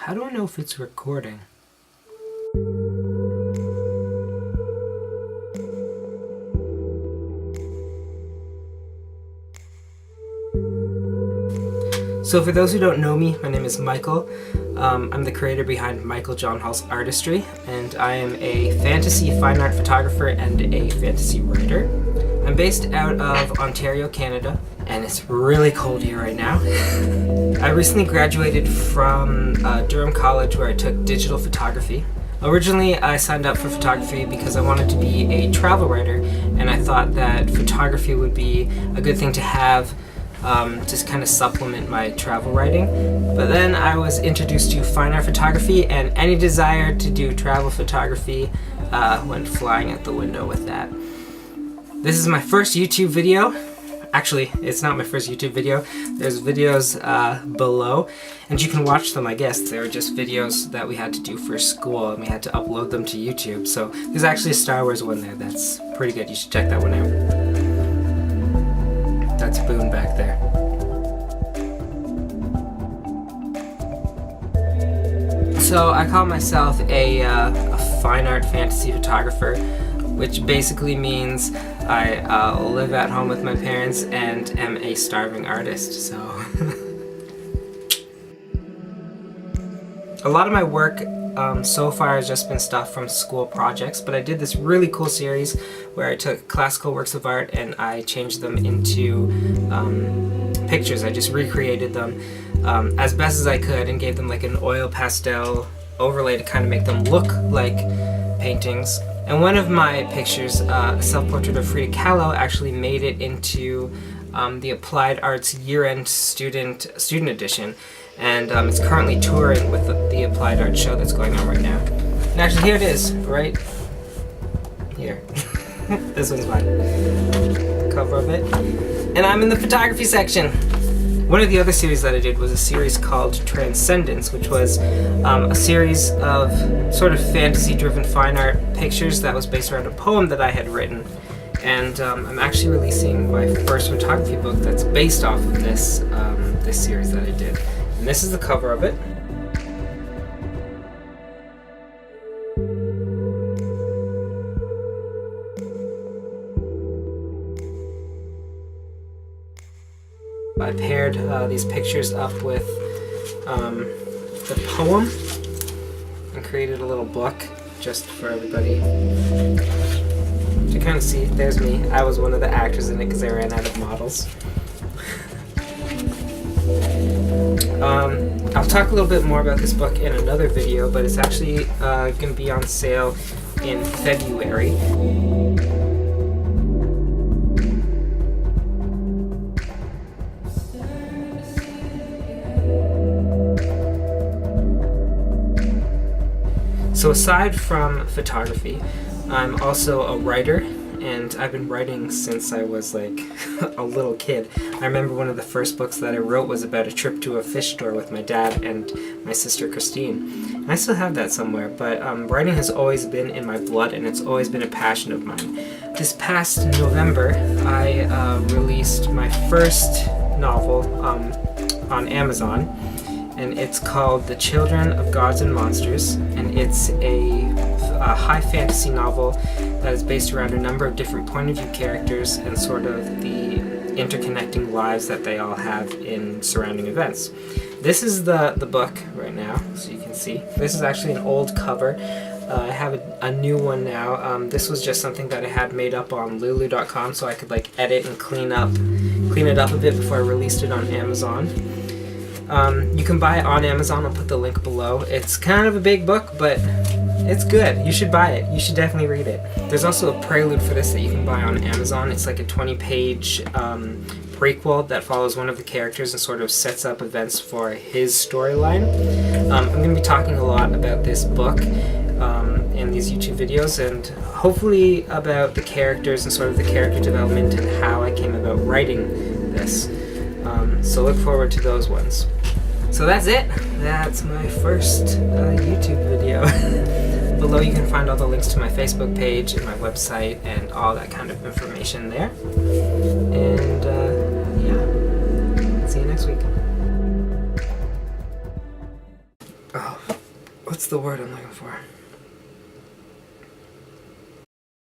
How do I know if it's recording? So for those who don't know me, my name is Michael. I'm the creator behind Michael John Hall's Artistry, and I am a fantasy fine art photographer and a fantasy writer. I'm based out of Ontario, Canada, and it's really cold here right now. I recently graduated from Durham College, where I took digital photography. Originally, I signed up for photography because I wanted to be a travel writer, and I thought that photography would be a good thing to have, just kind of supplement my travel writing. But then I was introduced to fine art photography, and any desire to do travel photography went flying out the window with that. This is my first YouTube video. Actually, it's not my first YouTube video. There's videos below, and you can watch them, I guess. They were just videos that we had to do for school, and we had to upload them to YouTube. So there's actually a Star Wars one there that's pretty good. You should check that one out. That's Boone back there. So I call myself a fine art fantasy photographer, which basically means I live at home with my parents and am a starving artist, so. A lot of my work so far has just been stuff from school projects, but I did this really cool series where I took classical works of art and I changed them into pictures. I just recreated them as best as I could and gave them like an oil pastel overlay to kind of make them look like paintings. And one of my pictures, a self-portrait of Frida Kahlo, actually made it into the Applied Arts year-end student edition. And it's currently touring with the Applied Arts show that's going on right now. And actually here it is, right here. This one's mine. Cover of it. And I'm in the photography section. One of the other series that I did was a series called Transcendence, which was a series of sort of fantasy-driven fine art pictures that was based around a poem that I had written. And I'm actually releasing my first photography book that's based off of this, this series that I did. And this is the cover of it. I paired these pictures up with the poem and created a little book just for everybody to kind of see. There's me. I was one of the actors in it because I ran out of models. I'll talk a little bit more about this book in another video, but it's actually going to be on sale in February. So aside from photography, I'm also a writer, and I've been writing since I was like a little kid. I remember one of the first books that I wrote was about a trip to a fish store with my dad and my sister Christine. And I still have that somewhere, but writing has always been in my blood, and it's always been a passion of mine. This past November, I released my first novel on Amazon, and it's called The Children of Gods and Monsters, and it's a high fantasy novel that is based around a number of different point of view characters and sort of the interconnecting lives that they all have in surrounding events. This is the book right now, so you can see. This is actually an old cover. I have a new one now. This was just something that I had made up on lulu.com, so I could like edit and clean it up a bit before I released it on Amazon. You can buy it on Amazon. I'll put the link below. It's kind of a big book, but it's good. You should buy it. You should definitely read it. There's also a prelude for this that you can buy on Amazon. It's like a 20-page prequel that follows one of the characters and sort of sets up events for his storyline. I'm going to be talking a lot about this book in these YouTube videos, and hopefully about the characters and sort of the character development and how I came about writing this. So look forward to those ones. So that's it. That's my first YouTube video. Below you can find all the links to my Facebook page and my website and all that kind of information there. And yeah, see you next week. Oh. what's the word I'm looking for?